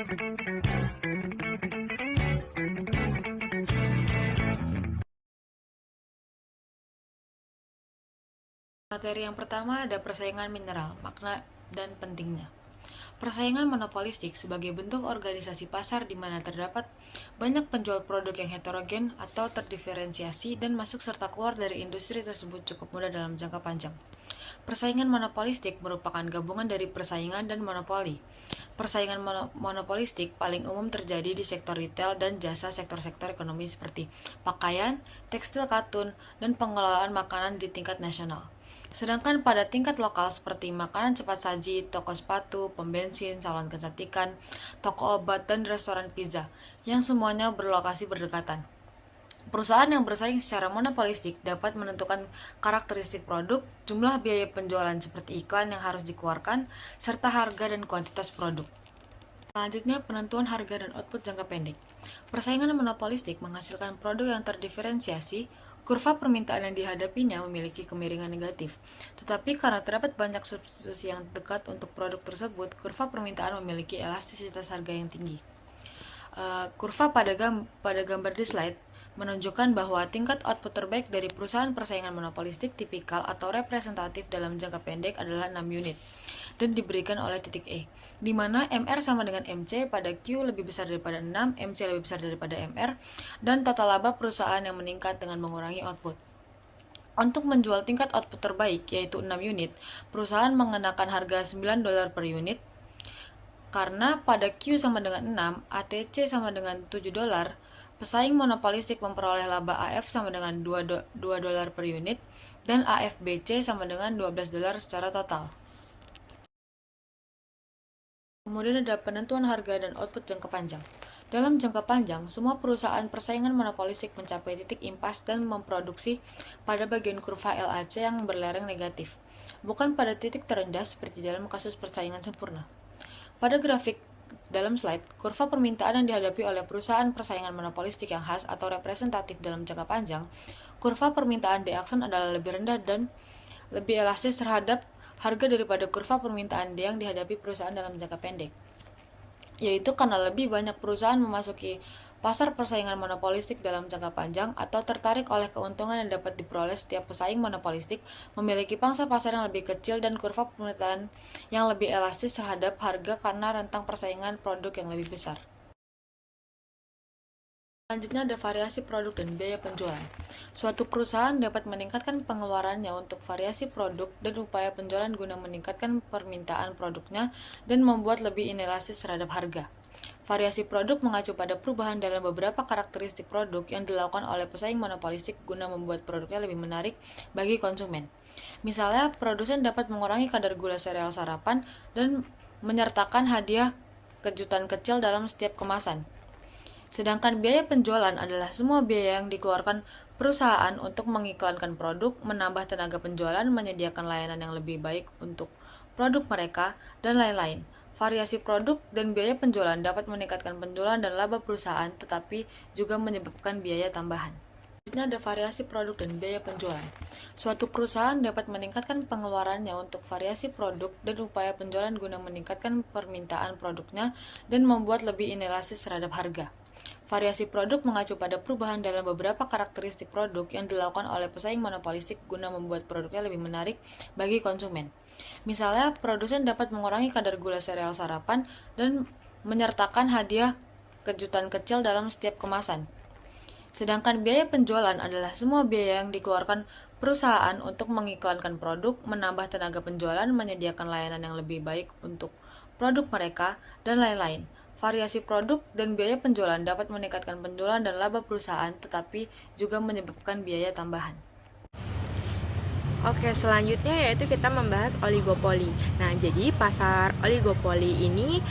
Materi yang pertama ada persaingan mineral, makna dan pentingnya. Persaingan monopolistik sebagai bentuk organisasi pasar di mana terdapat banyak penjual produk yang heterogen atau terdiferensiasi dan masuk serta keluar dari industri tersebut cukup mudah dalam jangka panjang. Persaingan monopolistik merupakan gabungan dari persaingan dan monopoli. Persaingan monopolistik paling umum terjadi di sektor retail dan jasa sektor-sektor ekonomi seperti pakaian, tekstil katun, dan pengelolaan makanan di tingkat nasional. Sedangkan pada tingkat lokal seperti makanan cepat saji, toko sepatu, pom bensin, salon kecantikan, toko obat, dan restoran pizza, yang semuanya berlokasi berdekatan. Perusahaan yang bersaing secara monopolistik dapat menentukan karakteristik produk, jumlah biaya penjualan seperti iklan yang harus dikeluarkan, serta harga dan kuantitas produk. Selanjutnya, penentuan harga dan output jangka pendek. Persaingan monopolistik menghasilkan produk yang terdiferensiasi, kurva permintaan yang dihadapinya memiliki kemiringan negatif. Tetapi karena terdapat banyak substitusi yang dekat untuk produk tersebut, kurva permintaan memiliki elastisitas harga yang tinggi. Kurva pada gambar di slide menunjukkan bahwa tingkat output terbaik dari perusahaan persaingan monopolistik tipikal atau representatif dalam jangka pendek adalah 6 unit dan diberikan oleh titik E, di mana MR sama dengan MC pada Q lebih besar daripada 6, MC lebih besar daripada MR, dan total laba perusahaan yang meningkat dengan mengurangi output. Untuk menjual tingkat output terbaik, yaitu 6 unit, perusahaan mengenakan harga $9 per unit, karena pada Q sama dengan 6, ATC sama dengan $7, pesaing monopolistik memperoleh laba AF sama dengan $2 per unit, dan AFBC sama dengan $12 secara total. Kemudian ada penentuan harga dan output jangka panjang. Dalam jangka panjang, semua perusahaan persaingan monopolistik mencapai titik impas dan memproduksi pada bagian kurva LAC yang berlereng negatif, bukan pada titik terendah seperti dalam kasus persaingan sempurna. Pada grafik dalam slide, kurva permintaan yang dihadapi oleh perusahaan persaingan monopolistik yang khas atau representatif dalam jangka panjang, kurva permintaan D-aksen adalah lebih rendah dan lebih elastis terhadap harga daripada kurva permintaan D yang dihadapi perusahaan dalam jangka pendek, yaitu karena lebih banyak perusahaan memasuki pasar persaingan monopolistik dalam jangka panjang atau tertarik oleh keuntungan yang dapat diperoleh setiap pesaing monopolistik memiliki pangsa pasar yang lebih kecil dan kurva permintaan yang lebih elastis terhadap harga karena rentang persaingan produk yang lebih besar. Selanjutnya ada variasi produk dan biaya penjualan. Suatu perusahaan dapat meningkatkan pengeluarannya untuk variasi produk dan upaya penjualan guna meningkatkan permintaan produknya dan membuat lebih inelastis terhadap harga. Variasi produk mengacu pada perubahan dalam beberapa karakteristik produk yang dilakukan oleh pesaing monopolistik guna membuat produknya lebih menarik bagi konsumen. Misalnya, produsen dapat mengurangi kadar gula sereal sarapan dan menyertakan hadiah kejutan kecil dalam setiap kemasan. Sedangkan biaya penjualan adalah semua biaya yang dikeluarkan perusahaan untuk mengiklankan produk, menambah tenaga penjualan, menyediakan layanan yang lebih baik untuk produk mereka, dan lain-lain. Variasi produk dan biaya penjualan dapat meningkatkan penjualan dan laba perusahaan, tetapi juga menyebabkan biaya tambahan. Selanjutnya ada variasi produk dan biaya penjualan. Suatu perusahaan dapat meningkatkan pengeluarannya untuk variasi produk dan upaya penjualan guna meningkatkan permintaan produknya dan membuat lebih inelastis terhadap harga. Variasi produk mengacu pada perubahan dalam beberapa karakteristik produk yang dilakukan oleh pesaing monopolistik guna membuat produknya lebih menarik bagi konsumen. Misalnya, produsen dapat mengurangi kadar gula sereal sarapan dan menyertakan hadiah kejutan kecil dalam setiap kemasan. Sedangkan biaya penjualan adalah semua biaya yang dikeluarkan perusahaan untuk mengiklankan produk, menambah tenaga penjualan, menyediakan layanan yang lebih baik untuk produk mereka, dan lain-lain. Variasi produk dan biaya penjualan dapat meningkatkan penjualan dan laba perusahaan, tetapi juga menyebabkan biaya tambahan. Oke, selanjutnya yaitu kita membahas oligopoli. Nah, jadi pasar oligopoli ini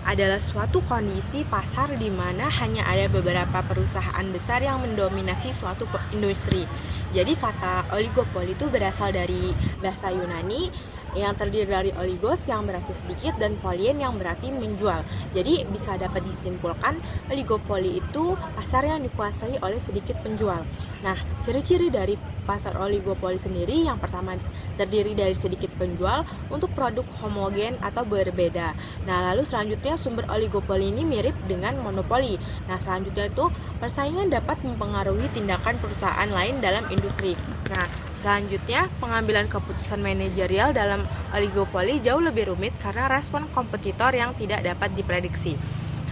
adalah suatu kondisi pasar di mana hanya ada beberapa perusahaan besar yang mendominasi suatu industri. Jadi kata oligopoli itu berasal dari bahasa Yunani yang terdiri dari oligos yang berarti sedikit dan polien yang berarti menjual. Jadi bisa dapat disimpulkan oligopoli itu pasar yang dikuasai oleh sedikit penjual. Nah, ciri-ciri dari pasar oligopoli sendiri yang pertama terdiri dari sedikit penjual untuk produk homogen atau berbeda. Nah, lalu selanjutnya sumber oligopoli ini mirip dengan monopoli. Nah, selanjutnya itu persaingan dapat mempengaruhi tindakan perusahaan lain dalam industri. Nah, selanjutnya pengambilan keputusan manajerial dalam oligopoli jauh lebih rumit karena respon kompetitor yang tidak dapat diprediksi.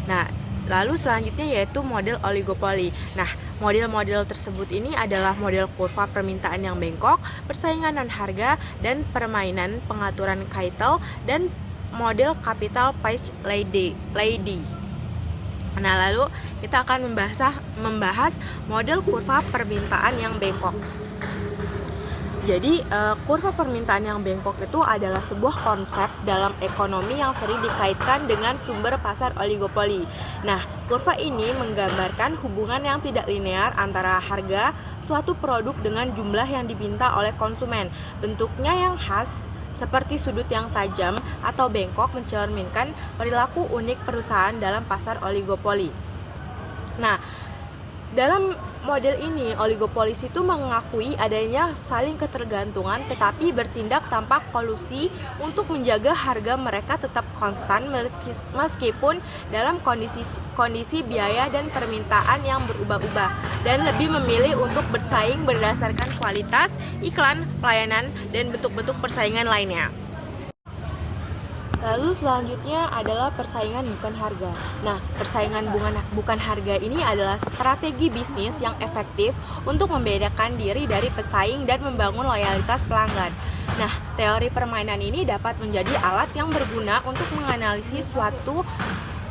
Nah, lalu selanjutnya yaitu model oligopoli. Nah, model-model tersebut ini adalah model kurva permintaan yang bengkok, persaingan dan harga, dan permainan pengaturan Keitel, dan model capital page lady. Nah, lalu kita akan membahas model kurva permintaan yang bengkok. Jadi, kurva permintaan yang bengkok itu adalah sebuah konsep dalam ekonomi yang sering dikaitkan dengan sumber pasar oligopoli. Nah, kurva ini menggambarkan hubungan yang tidak linear antara harga suatu produk dengan jumlah yang diminta oleh konsumen. Bentuknya yang khas seperti sudut yang tajam atau bengkok mencerminkan perilaku unik perusahaan dalam pasar oligopoli. Nah, dalam model ini, oligopolis itu mengakui adanya saling ketergantungan tetapi bertindak tanpa kolusi untuk menjaga harga mereka tetap konstan meskipun dalam kondisi biaya dan permintaan yang berubah-ubah, dan lebih memilih untuk bersaing berdasarkan kualitas, iklan, pelayanan, dan bentuk-bentuk persaingan lainnya. Lalu selanjutnya adalah persaingan bukan harga. Nah, persaingan bukan harga ini adalah strategi bisnis yang efektif untuk membedakan diri dari pesaing dan membangun loyalitas pelanggan. Nah, teori permainan ini dapat menjadi alat yang berguna untuk menganalisis suatu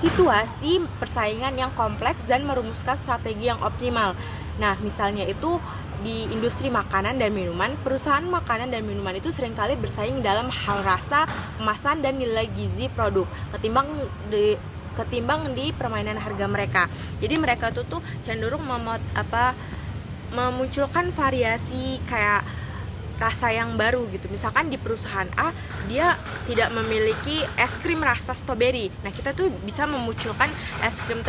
situasi persaingan yang kompleks dan merumuskan strategi yang optimal. Nah, misalnya itu di industri makanan dan minuman, perusahaan makanan dan minuman itu seringkali bersaing dalam hal rasa, kemasan, dan nilai gizi produk ketimbang di permainan harga mereka. Jadi mereka tuh cenderung memunculkan variasi kayak rasa yang baru gitu. Misalkan di perusahaan A dia tidak memiliki es krim rasa stroberi. Nah, kita tuh bisa memunculkan es krim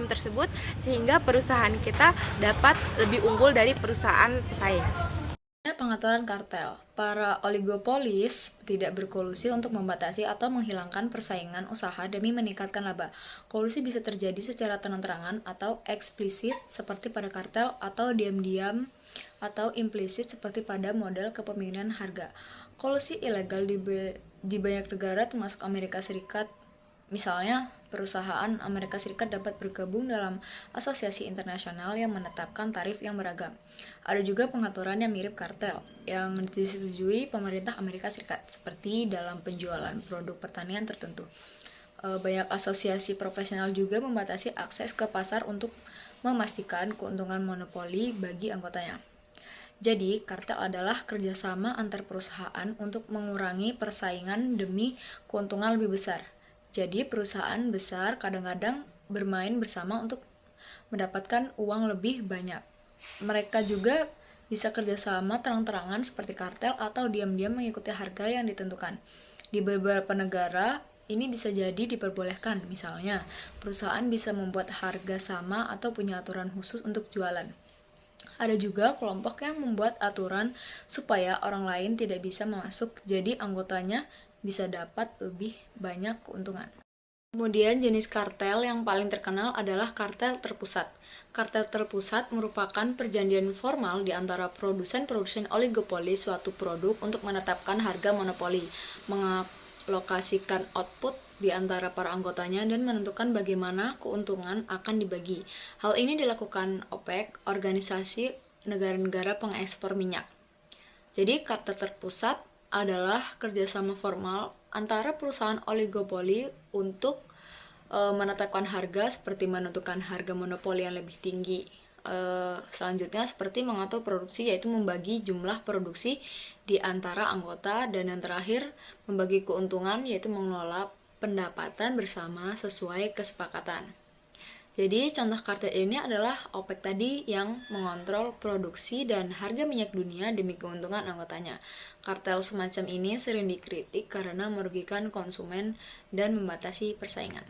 tersebut sehingga perusahaan kita dapat lebih unggul dari perusahaan pesaing. Pengaturan kartel. Para oligopolis tidak berkolusi untuk membatasi atau menghilangkan persaingan usaha demi meningkatkan laba. Kolusi bisa terjadi secara terang-terangan atau eksplisit seperti pada kartel, atau diam-diam atau implisit seperti pada model kepemimpinan harga. Kolusi ilegal di banyak negara termasuk Amerika Serikat. Misalnya, perusahaan Amerika Serikat dapat bergabung dalam asosiasi internasional yang menetapkan tarif yang beragam. Ada juga pengaturan yang mirip kartel, yang disetujui pemerintah Amerika Serikat, seperti dalam penjualan produk pertanian tertentu. Banyak asosiasi profesional juga membatasi akses ke pasar untuk memastikan keuntungan monopoli bagi anggotanya. Jadi, kartel adalah kerjasama antar perusahaan untuk mengurangi persaingan demi keuntungan lebih besar. Jadi, perusahaan besar kadang-kadang bermain bersama untuk mendapatkan uang lebih banyak. Mereka juga bisa kerjasama terang-terangan seperti kartel atau diam-diam mengikuti harga yang ditentukan. Di beberapa negara, ini bisa jadi diperbolehkan. Misalnya, perusahaan bisa membuat harga sama atau punya aturan khusus untuk jualan. Ada juga kelompok yang membuat aturan supaya orang lain tidak bisa masuk, jadi anggotanya bisa dapat lebih banyak keuntungan. Kemudian jenis kartel yang paling terkenal adalah kartel terpusat. Kartel terpusat merupakan perjanjian formal di antara produsen oligopoli suatu produk untuk menetapkan harga monopoli, mengalokasikan output di antara para anggotanya, dan menentukan bagaimana keuntungan akan dibagi. Hal ini dilakukan OPEC, organisasi negara-negara pengekspor minyak. Jadi, kartel terpusat adalah kerjasama formal antara perusahaan oligopoli untuk menetapkan harga, seperti menentukan harga monopoli yang lebih tinggi. Selanjutnya seperti mengatur produksi, yaitu membagi jumlah produksi di antara anggota, dan yang terakhir membagi keuntungan, yaitu mengelola pendapatan bersama sesuai kesepakatan. Jadi contoh kartel ini adalah OPEC tadi yang mengontrol produksi dan harga minyak dunia demi keuntungan anggotanya. Kartel semacam ini sering dikritik karena merugikan konsumen dan membatasi persaingan.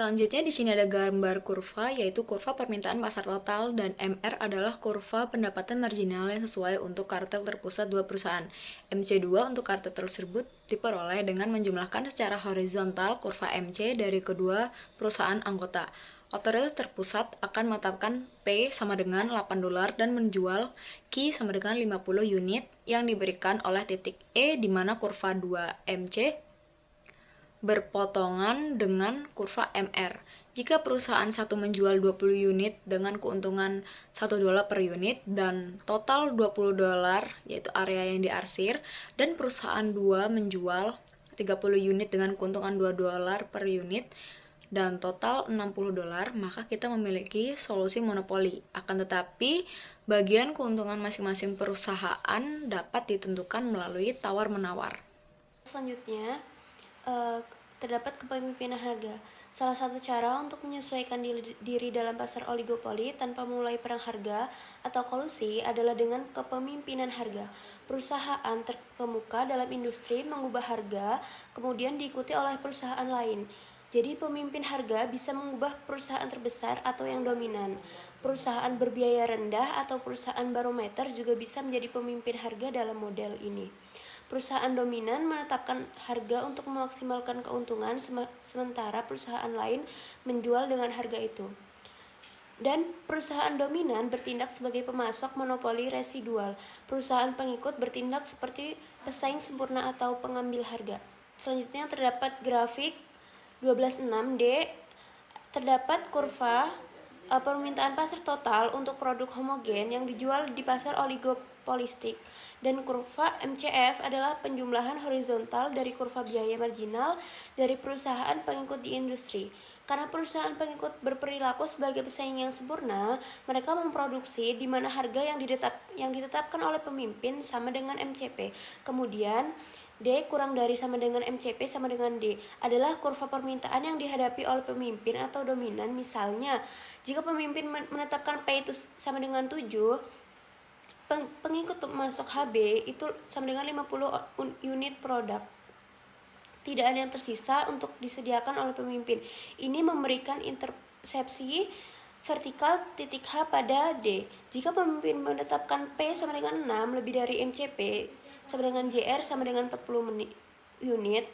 Selanjutnya di sini ada gambar kurva, yaitu kurva permintaan pasar total, dan MR adalah kurva pendapatan marginal yang sesuai untuk kartel terpusat dua perusahaan. MC2 untuk kartel tersebut diperoleh dengan menjumlahkan secara horizontal kurva MC dari kedua perusahaan anggota. Otoritas terpusat akan menetapkan P sama dengan $8 dan menjual Q sama dengan 50 unit yang diberikan oleh titik E di mana kurva 2 MC berpotongan dengan kurva MR. Jika perusahaan satu menjual 20 unit dengan keuntungan $1 per unit dan total $20 yaitu area yang diarsir, dan perusahaan 2 menjual 30 unit dengan keuntungan $2 per unit dan total $60, maka kita memiliki solusi monopoli. Akan tetapi, bagian keuntungan masing-masing perusahaan dapat ditentukan melalui tawar-menawar. Selanjutnya, terdapat kepemimpinan harga. Salah satu cara untuk menyesuaikan diri dalam pasar oligopoli tanpa memulai perang harga atau kolusi adalah dengan kepemimpinan harga. Perusahaan terkemuka dalam industri mengubah harga, kemudian diikuti oleh perusahaan lain. Jadi pemimpin harga bisa mengubah perusahaan terbesar atau yang dominan. Perusahaan berbiaya rendah atau perusahaan barometer juga bisa menjadi pemimpin harga dalam model ini. Perusahaan dominan menetapkan harga untuk memaksimalkan keuntungan, sementara perusahaan lain menjual dengan harga itu. Dan perusahaan dominan bertindak sebagai pemasok monopoli residual. Perusahaan pengikut bertindak seperti pesaing sempurna atau pengambil harga. Selanjutnya terdapat grafik 12.6D, terdapat kurva permintaan pasar total untuk produk homogen yang dijual di pasar oligopolistik, dan kurva MCF adalah penjumlahan horizontal dari kurva biaya marginal dari perusahaan pengikut di industri. Karena perusahaan pengikut berperilaku sebagai pesaing yang sempurna, mereka memproduksi di mana harga yang ditetapkan oleh pemimpin sama dengan MCP. Kemudian D kurang dari sama dengan MCP sama dengan D adalah kurva permintaan yang dihadapi oleh pemimpin atau dominan. Misalnya, jika pemimpin menetapkan P itu sama dengan 7, pengikut pemasok HB itu sama dengan 50 unit produk. Tidak ada yang tersisa untuk disediakan oleh pemimpin. Ini memberikan intersepsi vertikal titik H pada D. Jika pemimpin menetapkan P sama dengan 6 lebih dari MCP sama dengan JR sama dengan 40 unit,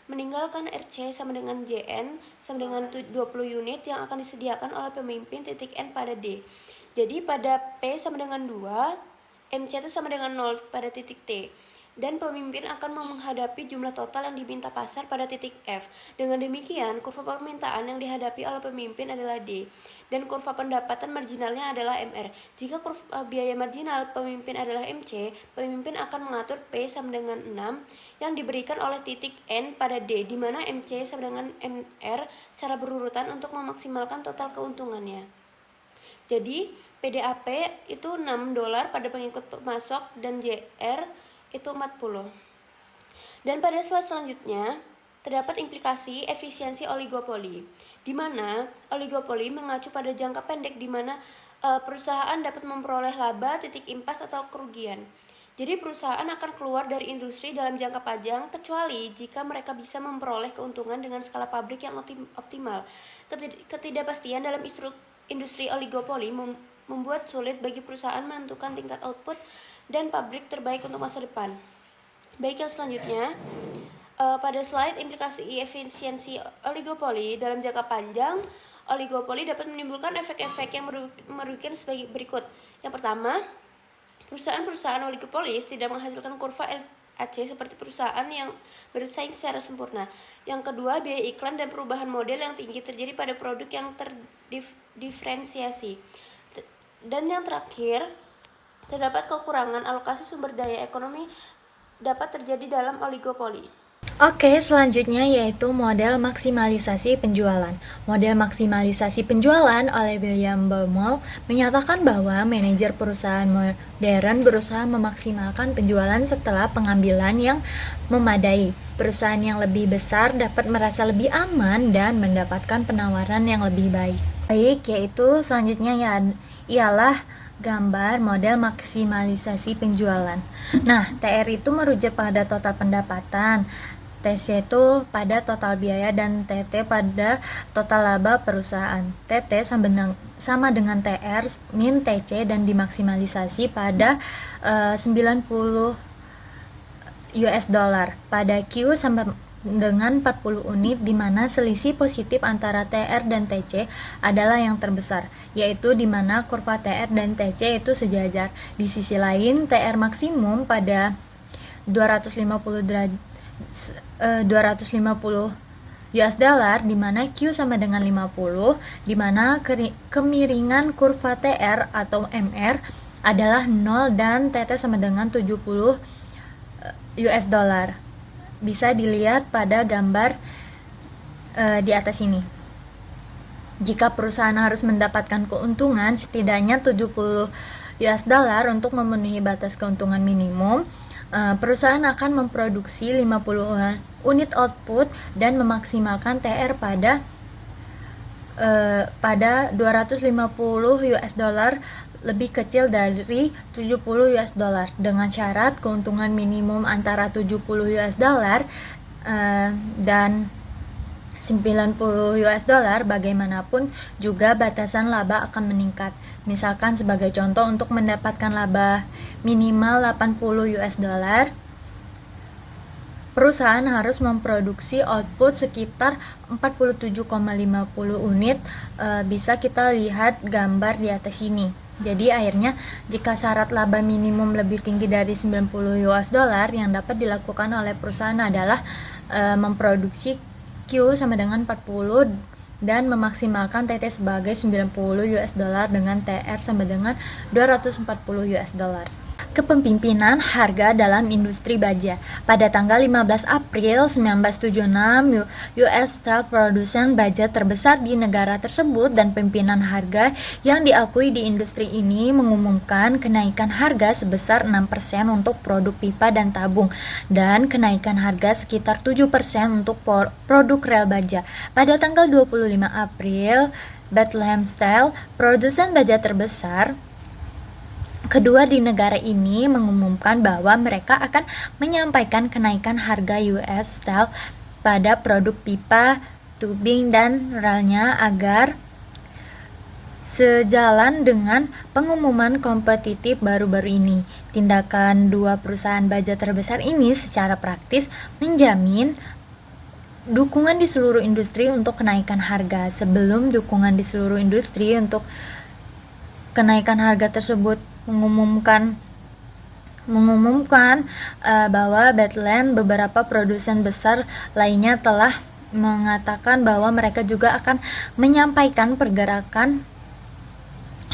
meninggalkan RC sama dengan JN sama dengan 20 unit yang akan disediakan oleh pemimpin titik N pada D. Jadi pada P sama dengan 2, MC itu sama dengan 0 pada titik T. Dan pemimpin akan menghadapi jumlah total yang diminta pasar pada titik F. Dengan demikian, kurva permintaan yang dihadapi oleh pemimpin adalah D, dan kurva pendapatan marginalnya adalah MR. Jika kurva biaya marginal pemimpin adalah MC, pemimpin akan mengatur P sama dengan 6 yang diberikan oleh titik N pada D, di mana MC sama dengan MR secara berurutan untuk memaksimalkan total keuntungannya. Jadi, PDAP itu $6 pada pengikut pemasok dan JR itu 40. Dan pada slide selanjutnya terdapat implikasi efisiensi oligopoli, di mana oligopoli mengacu pada jangka pendek di mana perusahaan dapat memperoleh laba, titik impas atau kerugian. Jadi perusahaan akan keluar dari industri dalam jangka panjang kecuali jika mereka bisa memperoleh keuntungan dengan skala pabrik yang optimal. Ketidakpastian dalam industri oligopoli membuat sulit bagi perusahaan menentukan tingkat output dan pabrik terbaik untuk masa depan. Baik, yang selanjutnya pada slide implikasi efisiensi oligopoli dalam jangka panjang. Oligopoli dapat menimbulkan efek-efek yang merugikan sebagai berikut. Yang pertama, perusahaan-perusahaan oligopolis tidak menghasilkan kurva LAC seperti perusahaan yang bersaing secara sempurna. Yang kedua, biaya iklan dan perubahan model yang tinggi terjadi pada produk yang terdiferensiasi. Dan yang terakhir, terdapat kekurangan alokasi sumber daya ekonomi dapat terjadi dalam oligopoli. Oke, selanjutnya yaitu model maksimalisasi penjualan. Model maksimalisasi penjualan oleh William Baumol menyatakan bahwa manajer perusahaan modern berusaha memaksimalkan penjualan setelah pengambilan yang memadai. Perusahaan yang lebih besar dapat merasa lebih aman dan mendapatkan penawaran yang lebih baik. Baik, yaitu selanjutnya ialah gambar model maksimalisasi penjualan. Nah, TR itu merujuk pada total pendapatan, TC itu pada total biaya, dan TT pada total laba perusahaan. TT sama dengan TR min TC dan dimaksimalisasi pada 90 US dollar. Pada Q sama dengan 40 unit, di mana selisih positif antara TR dan TC adalah yang terbesar, yaitu di mana kurva TR dan TC itu sejajar. Di sisi lain, TR maksimum pada 250 US dollar, di mana Q sama dengan 50, di mana kemiringan kurva TR atau MR adalah 0 dan TT sama dengan 70 US dollar. Bisa dilihat pada gambar di atas ini. Jika perusahaan harus mendapatkan keuntungan setidaknya 70 US dollar untuk memenuhi batas keuntungan minimum, perusahaan akan memproduksi 50 unit output dan memaksimalkan TR pada 250 US dollar lebih kecil dari 70 US dollar, dengan syarat keuntungan minimum antara 70 US dollar dan 90 US dollar. Bagaimanapun juga batasan laba akan meningkat. Misalkan sebagai contoh, untuk mendapatkan laba minimal 80 US dollar, perusahaan harus memproduksi output sekitar 47,50 unit. Bisa kita lihat gambar di atas ini. Jadi akhirnya jika syarat laba minimum lebih tinggi dari 90 US dollar, yang dapat dilakukan oleh perusahaan adalah memproduksi Q sama dengan 40 dan memaksimalkan TT sebagai 90 US dollar dengan TR sama dengan 240 US dollar. Kepemimpinan harga dalam industri baja. Pada tanggal 15 April 1976, US Steel, produsen baja terbesar di negara tersebut dan pimpinan harga yang diakui di industri ini, mengumumkan kenaikan harga sebesar 6% untuk produk pipa dan tabung, dan kenaikan harga sekitar 7% untuk produk rel baja. Pada tanggal 25 April, Bethlehem Steel, produsen baja terbesar kedua di negara ini, mengumumkan bahwa mereka akan menyampaikan kenaikan harga US Steel pada produk pipa, tubing, dan relnya agar sejalan dengan pengumuman kompetitif baru-baru ini. Tindakan dua perusahaan baja terbesar ini secara praktis menjamin dukungan di seluruh industri untuk kenaikan harga. Sebelum dukungan di seluruh industri untuk kenaikan harga tersebut mengumumkan bahwa Bethlehem, beberapa produsen besar lainnya telah mengatakan bahwa mereka juga akan menyampaikan pergerakan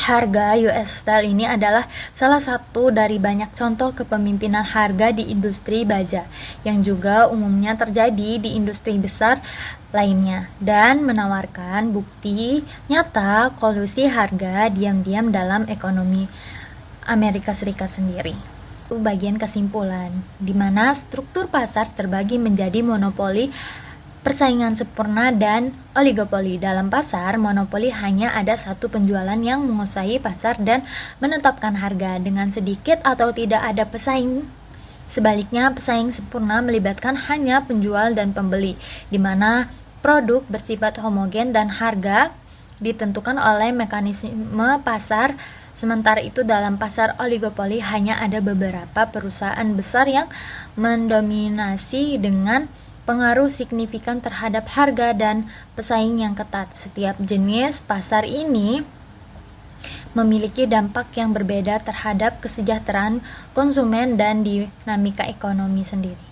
harga US Steel. Ini adalah salah satu dari banyak contoh kepemimpinan harga di industri baja yang juga umumnya terjadi di industri besar lainnya, dan menawarkan bukti nyata kolusi harga diam-diam dalam ekonomi Amerika Serikat sendiri. Bagian kesimpulan, di mana struktur pasar terbagi menjadi monopoli, persaingan sempurna, dan oligopoli. Dalam pasar, monopoli hanya ada satu penjualan yang menguasai pasar dan menetapkan harga dengan sedikit atau tidak ada pesaing. Sebaliknya, pesaing sempurna melibatkan hanya penjual dan pembeli, di mana produk bersifat homogen dan harga ditentukan oleh mekanisme pasar. Sementara itu, dalam pasar oligopoli hanya ada beberapa perusahaan besar yang mendominasi dengan pengaruh signifikan terhadap harga dan pesaing yang ketat. Setiap jenis pasar ini memiliki dampak yang berbeda terhadap kesejahteraan konsumen dan dinamika ekonomi sendiri.